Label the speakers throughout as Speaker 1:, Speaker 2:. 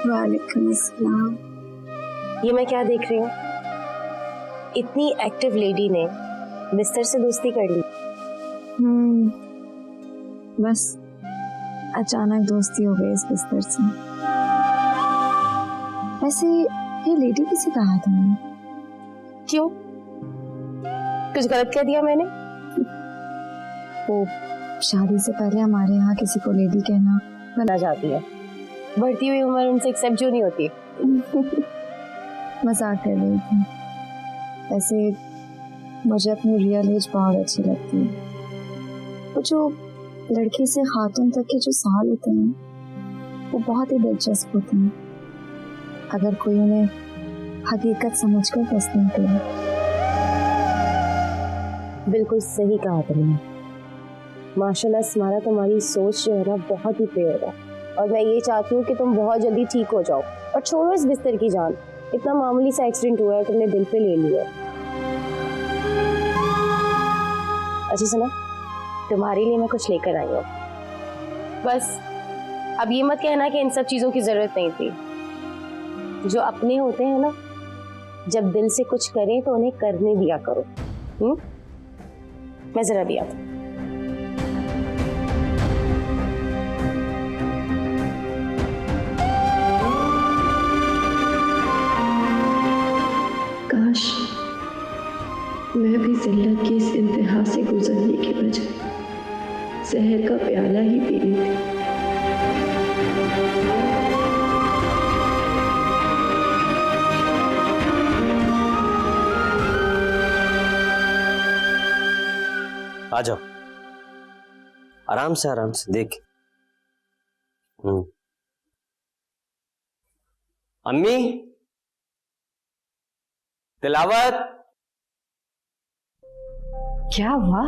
Speaker 1: वालेकुम अस्सलाम।
Speaker 2: ये मैं क्या देख रही हूँ? इतनी एक्टिव लेडी ने बिस्तर से दोस्ती कर ली।
Speaker 1: बस अचानक दोस्ती हो गई इस बिस्तर से। वैसे ये लेडी किसे कहा तुमने?
Speaker 2: क्यों? कुछ गलत कह दिया मैंने?
Speaker 1: वो शादी से पहले हमारे यहाँ किसी को लेडी कहना
Speaker 2: बना जाती है। बढ़ती हुई उम्र उनसे एक्सेप्ट जो नहीं होती।
Speaker 1: मजाक कर रही थी। वैसे मुझे अपनी रियल एज बहुत अच्छी लगती है। वो जो लड़की से खातून तक के जो साल होते हैं वो बहुत ही दिलचस्प होते हैं अगर कोई उन्हें हकीकत समझकर तस्लीम करे।
Speaker 2: बिल्कुल सही कहा तुमने। माशाल्लाह स्मारा, तुम्हारी सोच जो है ना बहुत ही प्योर है और मैं ये चाहती हूँ कि तुम बहुत जल्दी ठीक हो जाओ और छोड़ो इस बिस्तर की जान। इतना मामूली सा एक्सीडेंट हुआ है, तुमने दिल पे ले लिया। अच्छा सुना, तुम्हारे लिए मैं कुछ लेकर आई हूँ। बस अब ये मत कहना कि इन सब चीजों की जरूरत नहीं थी। जो अपने होते हैं ना, जब दिल से कुछ करें तो उन्हें करने दिया करो। मैं जरा भी आता हूँ।
Speaker 3: काश मैं भी जिल्लत की इस इंतहा से गुजरने के बजाय जहर का प्याला ही पी रही थी।
Speaker 4: आ जाओ, आराम से देख। अम्मी, तिलावत।
Speaker 5: क्या हुआ?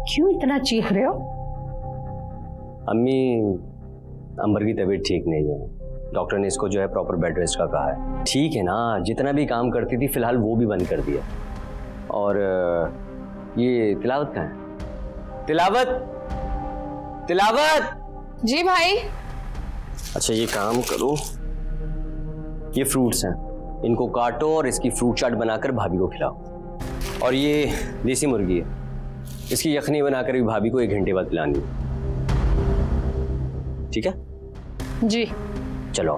Speaker 5: क्यों इतना चीख रहे हो?
Speaker 4: अम्मी, अंबर की तबीयत ठीक नहीं है। डॉक्टर ने इसको जो है प्रॉपर बेड रेस्ट का कहा है। ठीक है ना, जितना भी काम करती थी फिलहाल वो भी बंद कर दिया। और ये तिलावत कहाँ है? तिलावत।
Speaker 6: जी भाई।
Speaker 4: अच्छा ये काम करो, ये फ्रूट्स हैं, इनको काटो और इसकी फ्रूट चाट बनाकर भाभी को खिलाओ। और ये देसी मुर्गी है, इसकी यखनी बनाकर भी भाभी को 1 घंटे बाद खिलानी है। ठीक है
Speaker 6: जी।
Speaker 4: चलो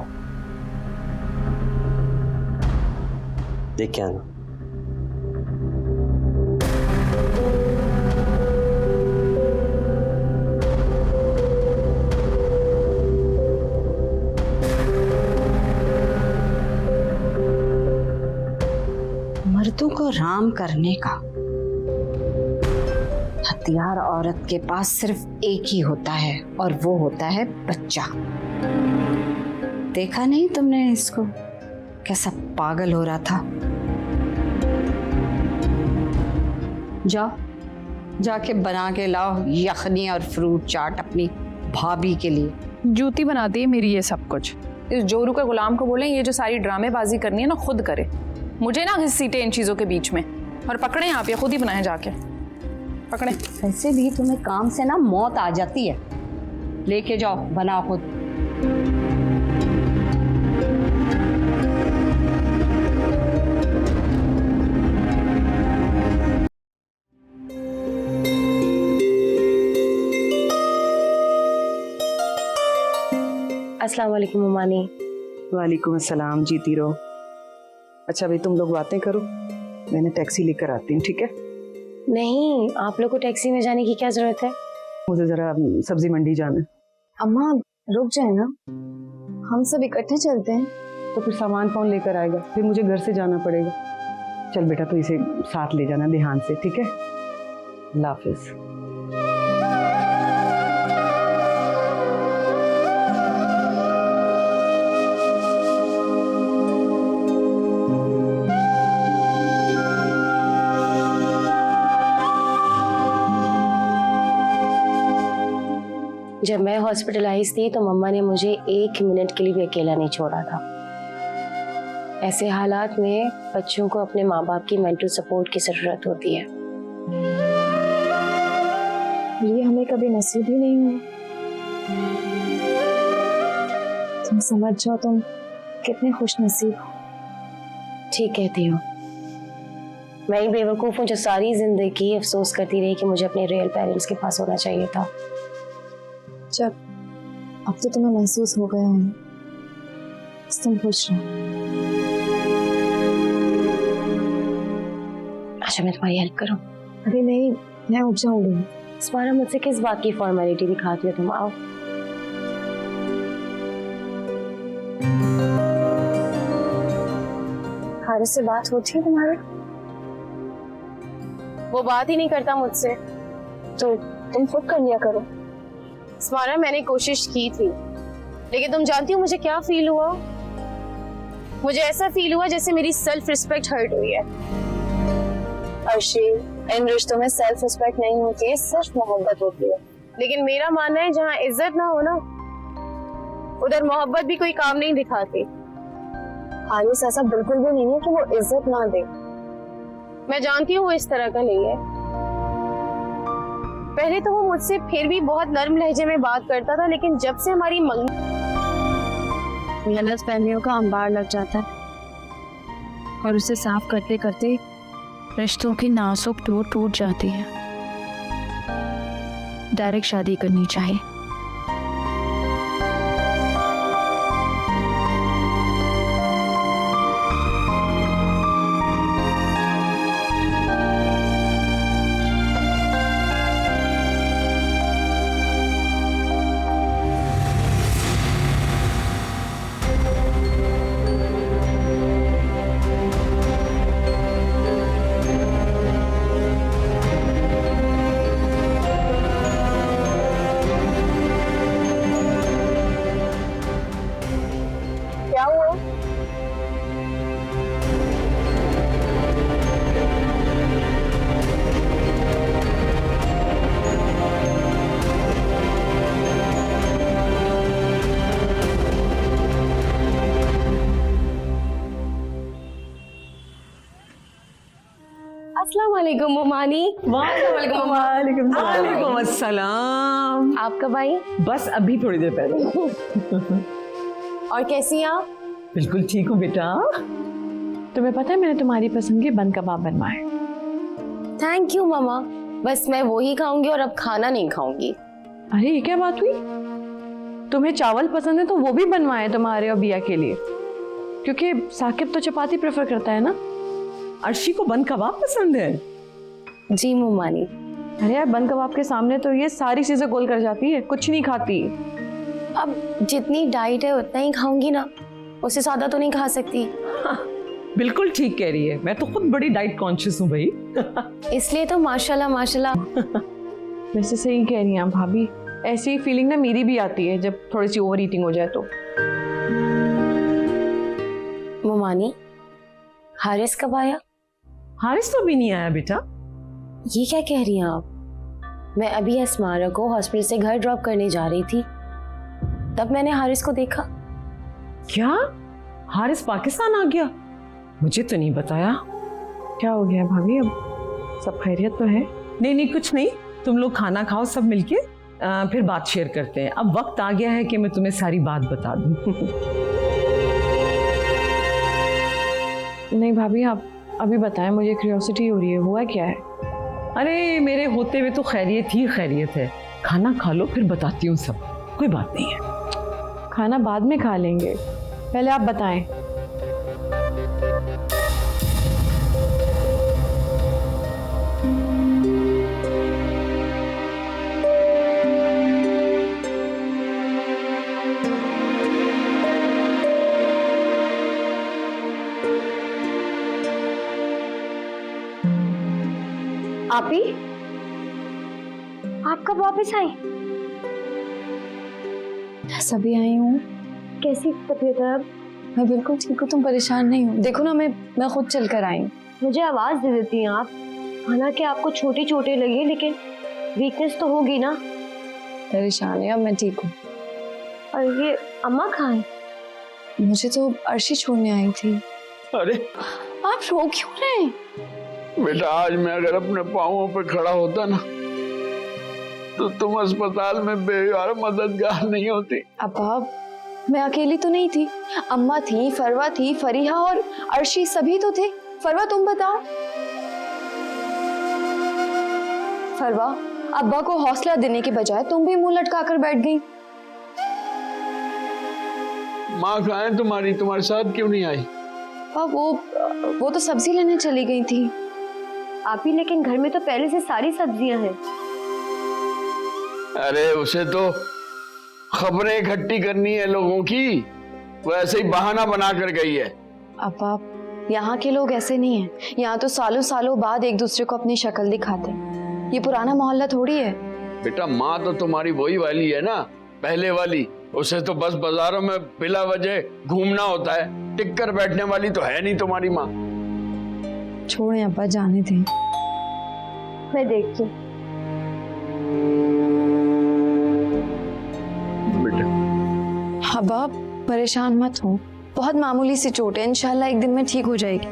Speaker 4: देख के आना।
Speaker 5: मर्दों को राम करने का हथियार औरत के पास सिर्फ एक ही होता है और वो होता है बच्चा। देखा नहीं तुमने इसको कैसा पागल हो रहा था? जाओ जाके बना के लाओ यखनी और फ्रूट चाट अपनी भाभी के लिए।
Speaker 6: जूती बनाती है मेरी ये सब कुछ। इस जोरू के गुलाम को बोलें ये जो सारी ड्रामेबाजी करनी है ना खुद करे, मुझे ना घसीटे इन चीजों के बीच में। और पकड़े आप, या खुद ही बनाए जाके पकड़े।
Speaker 5: वैसे भी तुम्हें काम से ना मौत आ जाती है, लेके जाओ बनाओ खुद।
Speaker 2: अस्सलाम वालेकुम ममानी।
Speaker 7: वालेकुम अस्सलाम, जीती रहो। अच्छा भाई तुम लोग बातें करो, मैंने टैक्सी लेकर आती हूँ। ठीक है?
Speaker 2: नहीं, आप लोग को टैक्सी में जाने की क्या जरूरत है?
Speaker 7: मुझे जरा सब्जी मंडी जाना है।
Speaker 1: अम्मा रुक जाए ना, हम सब इकट्ठे चलते हैं।
Speaker 7: तो फिर सामान कौन लेकर आएगा? फिर मुझे घर से जाना पड़ेगा। चल बेटा तू इसे साथ ले जाना ध्यान से, ठीक है? अल्लाह हाफिज।
Speaker 2: जब मैं हॉस्पिटलाइज थी तो मम्मा ने मुझे 1 मिनट के लिए भी अकेला नहीं छोड़ा था। ऐसे हालात में बच्चों को अपने माँ बाप की मेंटल सपोर्ट की जरूरत होती है। ये हमें कभी नसीब ही नहीं हुआ।
Speaker 1: तुम समझ जाओ तुम कितने खुश नसीब हो।
Speaker 2: ठीक कहती हो। मैं ही बेवकूफ हूँ जो सारी जिंदगी अफसोस करती रही कि मुझे अपने रियल पेरेंट्स के पास होना चाहिए था।
Speaker 1: जब अब तो तुम्हें महसूस हो गया है, बस तुम खुश रहो।
Speaker 2: अच्छा मैं तुम्हारी हेल्प करूँ?
Speaker 1: अरे नहीं, मैं उठ जाऊंगी।
Speaker 2: स्मारा मुझसे किस बात की फॉर्मेलिटी दिखाती हो तुम? आओ। हारिस से बात होती है तुम्हारी? वो बात ही नहीं करता मुझसे, तो तुम खुद कर लिया करो। स्मारा मैंने कोशिश की थी, लेकिन तुम जानती हो मुझे क्या फील हुआ? मुझे ऐसा फील हुआ जैसे मेरी सेल्फ रिस्पेक्ट हर्ट हुई है। अर्शी, इन रिश्तों में सेल्फ रिस्पेक्ट नहीं होती है, सिर्फ मोहब्बत होती है। लेकिन मेरा मानना है जहाँ इज्जत ना हो ना, उधर मोहब्बत भी कोई काम नहीं दिखाती। हारिस ऐसा बिल्कुल भी नहीं है कि वो इज्जत ना दे। मैं जानती हूँ वो इस तरह का नहीं है। पहले तो वो मुझसे फिर भी बहुत नर्म लहजे में बात करता था, लेकिन जब से हमारी गलतफहमियों का अंबार लग जाता है और उसे साफ करते करते रिश्तों की नाजुक डोर टूट जाती है। डायरेक्ट शादी करनी चाहिए। क्या हुआ? अस्सलाम वालेकुम मोमानी।
Speaker 7: वालेकुम अस्सलाम।
Speaker 2: आप कब आई?
Speaker 7: बस अभी थोड़ी देर पहले।
Speaker 2: और कैसी हैं आप?
Speaker 7: बिल्कुल ठीक हूँ बेटा। तुम्हें पता है मैंने तुम्हारी पसंद के बन कबाब बनवाए।
Speaker 2: थैंक यू मामा, बस मैं वो ही खाऊंगी और अब खाना नहीं खाऊंगी।
Speaker 3: अरे ये क्या बात हुई? तुम्हें चावल पसंद है तो वो भी बनवाए तुम्हारे और बिया के लिए, क्योंकि साकिब तो चपाती प्रेफर करता है ना।
Speaker 7: अर्शी को बन कबाब पसंद है?
Speaker 2: जी मोमानी।
Speaker 3: अरे यार, बन कबाब के सामने तो ये सारी चीजें गोल कर जाती है, कुछ नहीं खाती।
Speaker 2: अब जितनी डाइट है उतना ही खाऊंगी ना, उससे ज्यादा तो नहीं खा सकती।
Speaker 7: बिल्कुल ठीक कह रही है, मैं तो खुद बड़ी डाइट कॉन्शियस हूँ भाई।
Speaker 2: इसलिए तो माशाल्लाह माशाल्लाह।
Speaker 3: वैसे सही कह रही हैं आप भाभी, ऐसी फीलिंग ना मेरी भी आती है जब थोड़ी सी ओवर ईटिंग हो जाए तो।
Speaker 2: मोमानी, हारिस कब आया?
Speaker 7: हारिस तो अभी नहीं आया बेटा।
Speaker 2: ये क्या कह रही हैं आप? मैं अभी अस्मारा को हॉस्पिटल से घर ड्रॉप करने जा रही थी, तब मैंने हारिस को देखा।
Speaker 7: क्या हारिस पाकिस्तान आ गया? मुझे तो नहीं बताया।
Speaker 3: क्या हो गया भाभी, अब सब खैरियत तो है?
Speaker 7: नहीं नहीं कुछ नहीं, तुम लोग खाना खाओ सब मिलके, फिर बात शेयर करते हैं। अब वक्त आ गया है कि मैं तुम्हें सारी बात बता दूं।
Speaker 3: नहीं भाभी, आप अभी बताएं, मुझे क्यूरियोसिटी हो रही है, हुआ क्या है?
Speaker 7: अरे मेरे होते हुए तो खैरियत ही खैरियत है। खाना खा लो फिर बताती हूँ सब, कोई बात नहीं है।
Speaker 3: खाना बाद में खा लेंगे, पहले आप बताएं।
Speaker 2: आपी, आप कब वापस आई?
Speaker 1: सभी आई हूँ।
Speaker 2: कैसी तबीयत है अब?
Speaker 1: मैं बिल्कुल ठीक हूँ, तुम परेशान नहीं हो। देखो ना, मैं खुद चल कर आई हूँ।
Speaker 2: मुझे आवाज दे देती हैं आप। हालांकि आपको छोटी चोटें लगी, लेकिन वीकनेस तो होगी ना।
Speaker 1: परेशान है, अब मैं ठीक हूँ।
Speaker 2: और ये अम्मा कहाँ है?
Speaker 1: मुझे तो अर्शी छोड़ने आई थी।
Speaker 8: अरे
Speaker 1: आप रो क्यों रहे हैं?
Speaker 8: बेटा, आज मैं अगर अपने पांवों पे खड़ा होता ना, तो तुम अस्पताल में बेयार मददगार नहीं होती।
Speaker 1: अब मैं अकेली तो नहीं थी, अम्मा थी, फरवा थी, फरीहा और अर्शी सभी तो थे। फरवा तुम बताओ। फरवा, अब्बा को हौसला देने के बजाय तुम भी मुंह लटका कर बैठ गई।
Speaker 8: माँ कहाँ है तुम्हारी? तुम्हारे साथ क्यों नहीं आई?
Speaker 1: वो तो सब्जी लेने चली गई थी।
Speaker 2: आप ही, लेकिन घर में तो पहले से सारी सब्जियां हैं।
Speaker 8: अरे उसे तो खबरें इकट्ठी करनी है लोगों की, वो ऐसे ही बहाना बना कर गई है।
Speaker 1: अब्बा, यहाँ के लोग ऐसे नहीं हैं। यहाँ तो सालों सालों बाद एक दूसरे को अपनी शक्ल दिखाते हैं। ये पुराना मोहल्ला थोड़ी है।
Speaker 8: बेटा माँ तो तुम्हारी वही वाली है ना, पहले वाली। उसे तो बस बाजारों में बिला वजह घूमना होता है, टिक कर बैठने वाली तो है नहीं तुम्हारी माँ।
Speaker 1: छोड़ें अब्बा, जाने दें।
Speaker 2: मैं देखती हूँ।
Speaker 1: अब्बा परेशान मत हो, बहुत मामूली सी चोट है, इंशाल्लाह एक दिन में ठीक हो जाएगी।